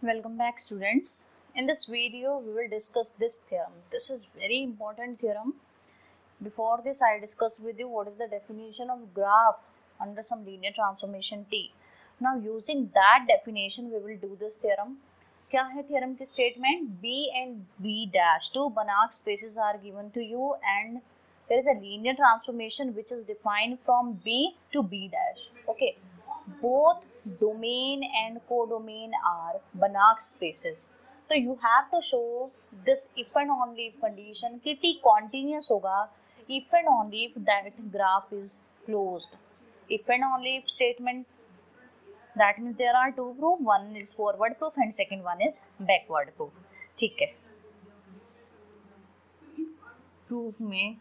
Welcome back, students. In this video we will discuss this theorem. This is very important theorem. Before this I discuss with you what is the definition of graph under some linear transformation T. Now using that definition we will do this theorem. क्या है theorem की statement? B and B dash, two Banach spaces are given to you and there is a linear transformation which is defined from B to B dash. Okay, both domain and codomain are Banach spaces. So you have to show this if and only if condition कि T continuous होगा if and only if that graph is closed. If and only if statement, that means there are two proof, one is forward proof and second one is backward proof. ठीक है, proof में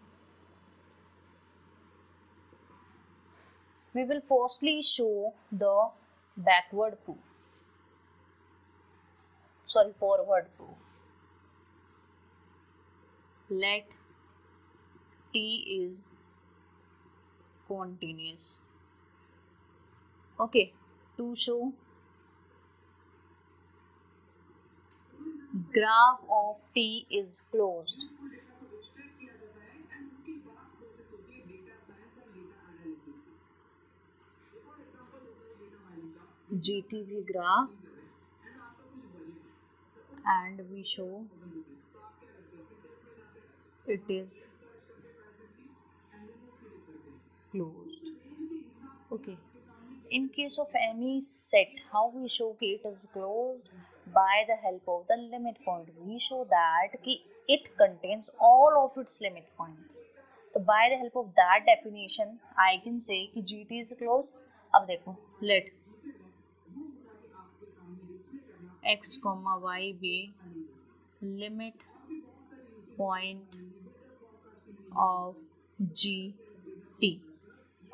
we will firstly show the backward proof, sorry, forward proof. Let T is continuous. Okay, to show graph of T is closed. GTV graph, and we show it is closed. Okay, in case of any set, how we show कि it is closed? By the help of the limit point. We show that कि it contains all of its limit points. तो by the help of that definition I can say कि GT is closed. अब देखो, let x comma y be limit point of GT.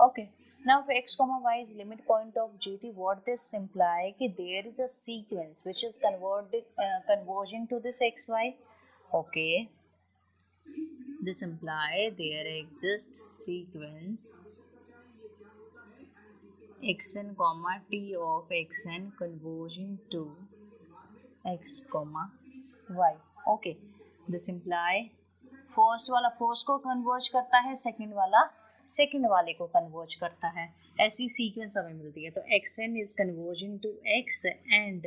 Okay, now if x comma y is limit point of GT, what this imply कि there is a sequence which is converging to this xy. Okay, this imply there exists sequence xn comma t of xn converging to x comma y. Okay, this imply first वाला first को converge करता है, second वाला second वाले को converge करता है, ऐसी सीक्वेंस हमें मिलती है. तो xn is converging to x and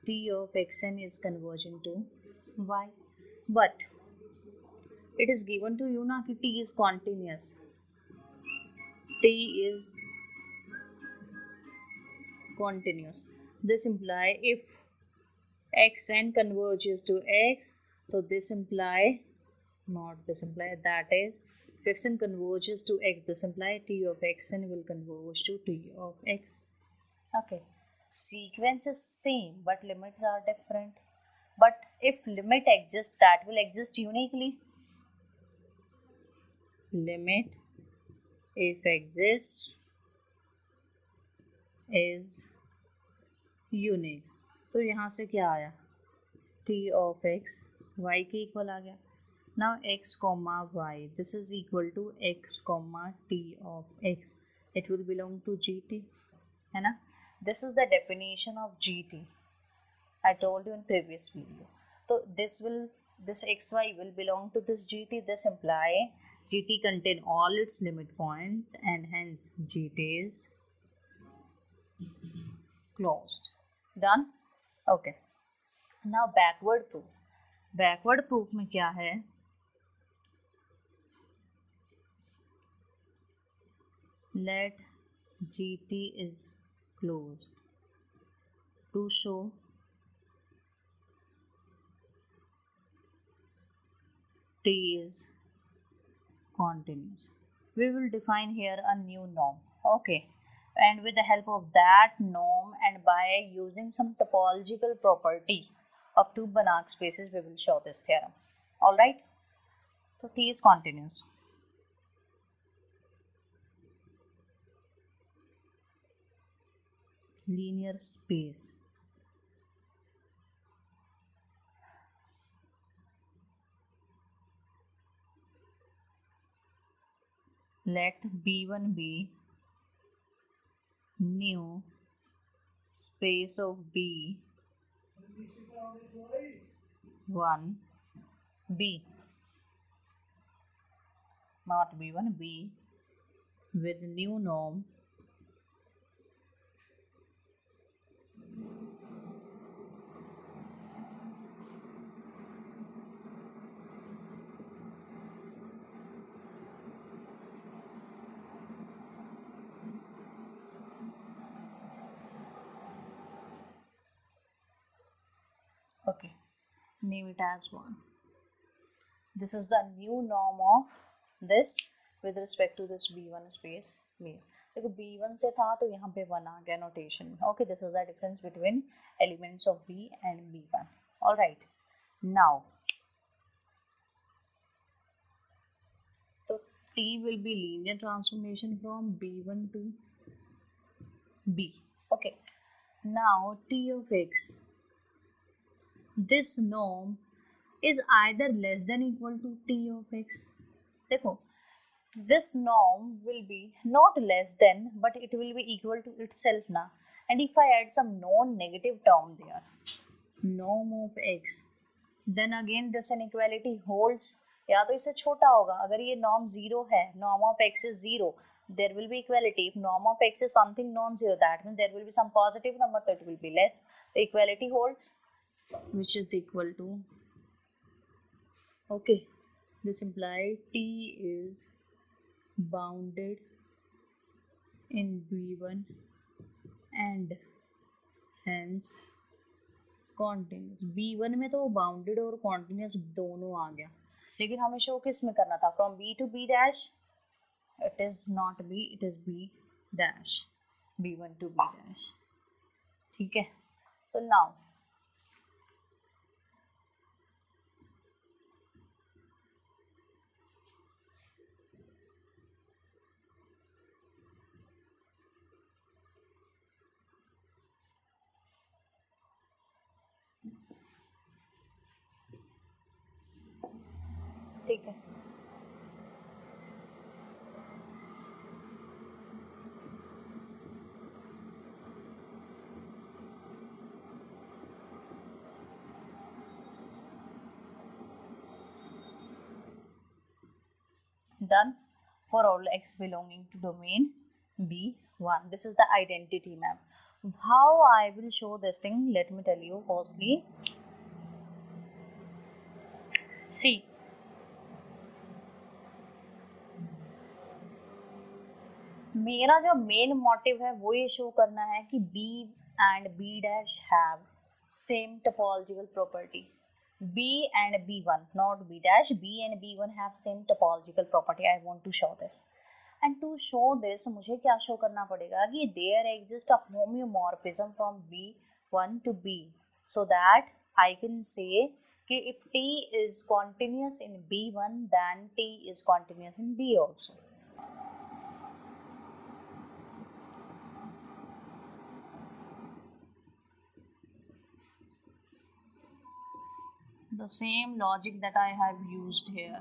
t of xn is converging to y. But it is given to you ना कि t is continuous, t is continuous. This imply if xn converges to x, so this imply, not this imply, that is if xn converges to x, this imply t of xn will converge to t of x. Okay, sequence is same but limits are different. But if limit exists, that will exist uniquely. Limit if exists is unique. तो यहाँ से क्या आया, t of x y के equal आ गया. Now x comma y, this is equal to x comma t of x, it will belong to gt, है ना. This is the definition of gt I told you in previous video. तो this xy will belong to this gt. This imply gt contain all its limit points and hence gt is closed. Done? Okay. Now backward proof. Backward proof में क्या है? Let GT is closed to show T is continuous. We will define here a new norm. Okay. And with the help of that norm and by using some topological property of two Banach spaces, we will show this theorem. Alright, so T is continuous. Linear space. Let B1 be new space of B 1 B, not B1, B with new norm okay, name it as 1. This is the new norm of this with respect to this B1 space B. देखो B1 से था तो यहाँ पे 1 आ गया notation में. Okay, this is the difference between elements of B and B1. All right. Now, so T will be linear transformation from B1 to B. Okay. Now T of X. This norm is either less than equal to T of X. देखो, this norm will be not less than, but it will be equal to itself ना. And if I add some non-negative term there, norm of X, then again this inequality holds. या तो इससे छोटा होगा. अगर ये norm 0 है, norm of X is 0, there will be equality. If norm of X is something non-zero, that means there will be some positive number, so it will be less. The equality holds, which is equal to, okay, this implies T is bounded in B1 and hence continuous. B1 में तो bounded और continuous दोनों आ गया, लेकिन हमें show किस में करना था? From B to B dash. It is not B, it is B dash. B1 to B dash. ठीक है. So now ठीक है. Done for all x belonging to domain B1. This is the identity map. How I will show this thing, let me tell you. Firstly, see, मेरा जो main motive है वो ये show करना है कि B and B dash have same topological property. B and B1, not B dash. B and B1 have same topological property. I want to show this. And to show this, मुझे क्या show करना पड़ेगा कि there exists a homeomorphism from B1 to B, so that I can say कि if T is continuous in B1, then T is continuous in B also. The same logic that I have used here.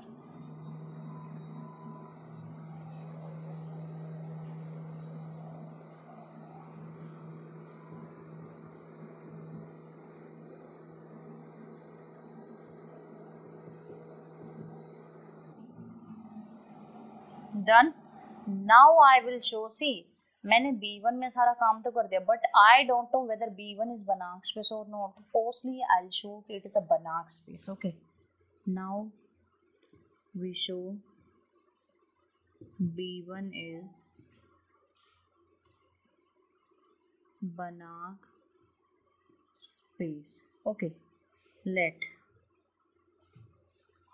Done. Now I will show. See, मैंने B1 में सारा काम तो कर दिया, but I don't know whether B1 is Banach space or not. Firstly, I'll show it is a Banach space. Okay. Now we show B1 is Banach space. Okay. Let.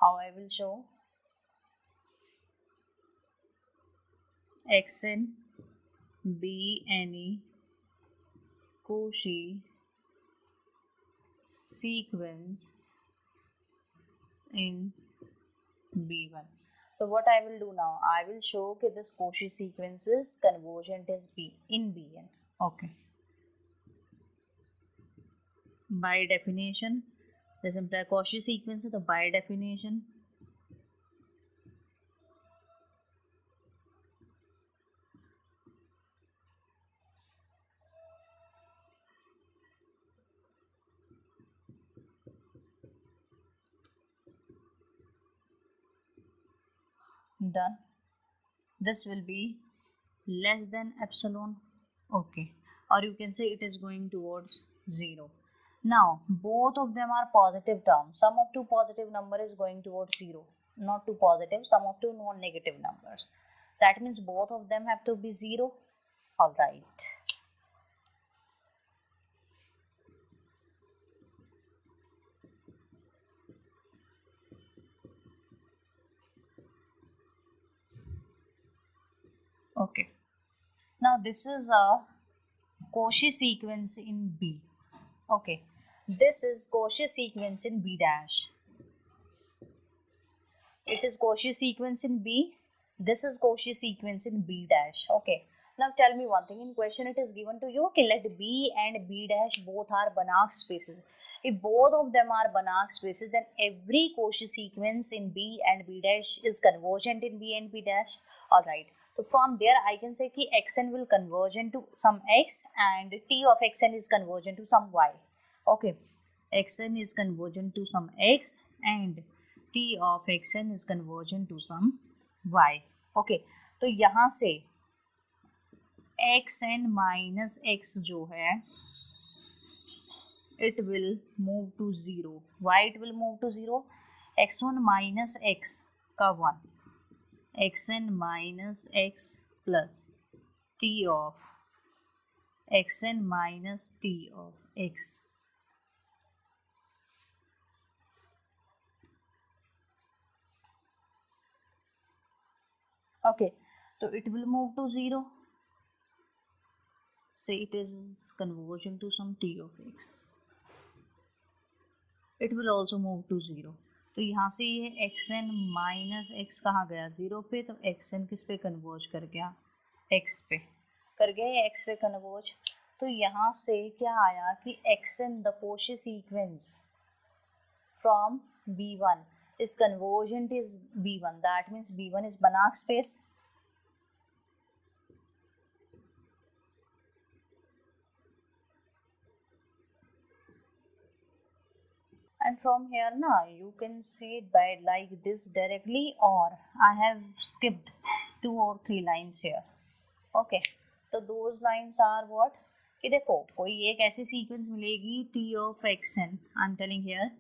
How I will show? Xn be any Cauchy sequence in B1. So what I will do now, I will show that this Cauchy sequence is convergent is B in Bn. Okay. By definition, this implies Cauchy sequence है, तो by definition done. This will be less than epsilon, okay, or you can say it is going towards 0. Now both of them are positive terms. Sum of two positive number is going towards 0, not two positive, sum of two non-negative numbers. That means both of them have to be 0. All right. Okay. Now this is a Cauchy sequence in B. Okay. This is Cauchy sequence in B dash. It is Cauchy sequence in B. This is Cauchy sequence in B dash. Okay. Now tell me one thing. In question it is given to you, okay, let B and B dash both are Banach spaces. If both of them are Banach spaces, then every Cauchy sequence in B and B dash is convergent in B and B dash. Alright. So from there I can say कि xn will converge into some x and t of xn is convergent to some y. Okay. Xn is convergent to some x and t of xn is convergent to some y. Okay. तो यहाँ से xn minus x जो है it will move to 0. Why it will move to 0? x1 minus x का 1, xn minus x plus t of xn minus t of x. Okay, so it will move to 0. Say it is converging to some t of x. It will also move to 0. तो यहाँ से ये xn minus x कहाँ गया 0 पे, तो xn किस पे कन्वर्ज कर गया x पे, कर गया ये x पे कन्वर्ज. तो यहाँ से क्या आया कि xn the Cauchy sequence from B1 is convergent is B1. That means B1 is Banach space. And from here now you can say it by like this directly, or I have skipped 2 or 3 lines here. Okay, तो those lines are what कि देखो कोई एक ऐसी sequence मिलेगी t of xn, I am telling here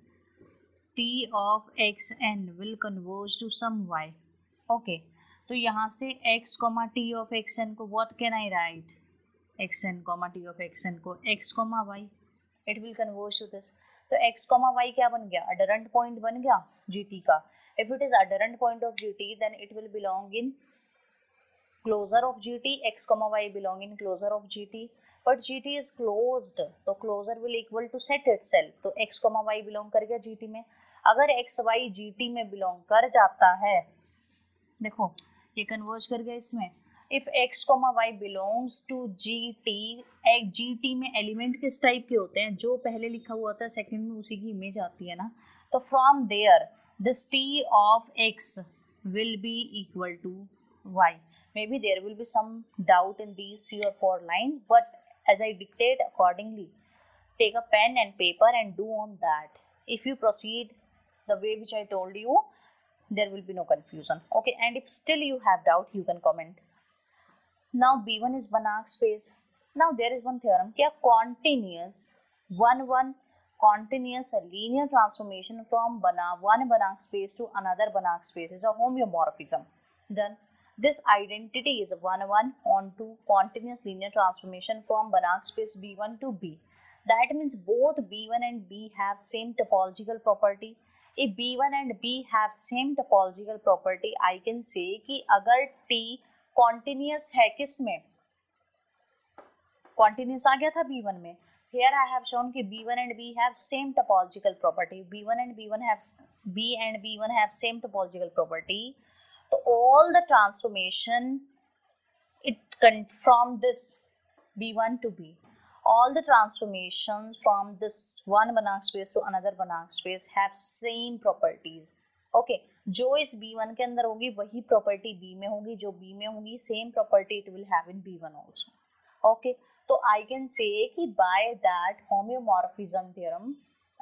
t of xn will converge to some y. Okay, तो यहाँ से x, t of xn को what can I write? xn, t of xn को x, y. It will converge to this. तो x, y क्या बन गया? Adherent point बन गया GT का. If it is adherent point of GT, then it will belong in closure of GT. X, y belong in closure of GT. But GT is closed, तो closure will equal to set itself. तो x, y belong कर गया GT में. अगर x, y GT में belong कर जाता है, देखो ये converge कर गया इसमें. If x, y belongs to GT, GT में एलिमेंट किस टाइप के होते हैं? जो पहले लिखा हुआ था सेकंड में उसी की इमेज आती है ना. तो from there this t of x will be equal to y. Maybe there will be some doubt in these 3 or 4 lines, but as I dictate accordingly, take a pen and paper and do on that. If you proceed the way which I told you, there will be no confusion. Okay, and if still you have doubt, you can comment. Now B1 is Banach space. Now there is one theorem कि continuous continuous linear transformation from one Banach space to another Banach space is a homeomorphism. Then this identity is 1 onto continuous linear transformation from Banach space B1 to B. That means both B1 and B have same topological property. If B1 and B have same topological property, I can say कि अगर T continuous है, किस में? Continuous आ गया था B1 में. Here I have shown कि B1 and B have same topological property. B1 and B1 have same topological property. So all the transformation from this B1 to B, all the transformations from this one Banach space to another Banach space have same properties. Okay, जो इस B1 के अंदर होगी वही property B में होगी, जो B में होगी same property it will have in B1 also. Okay, तो आई कैन से कि बाय दैट होम्योमॉर्फिज्म थ्योरम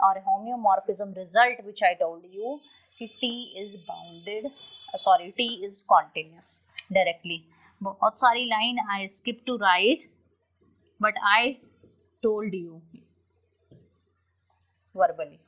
और homeomorphism result which I told you कि T is bounded sorry T is continuous directly. बहुत सारी line I skip to write, but I told you verbally.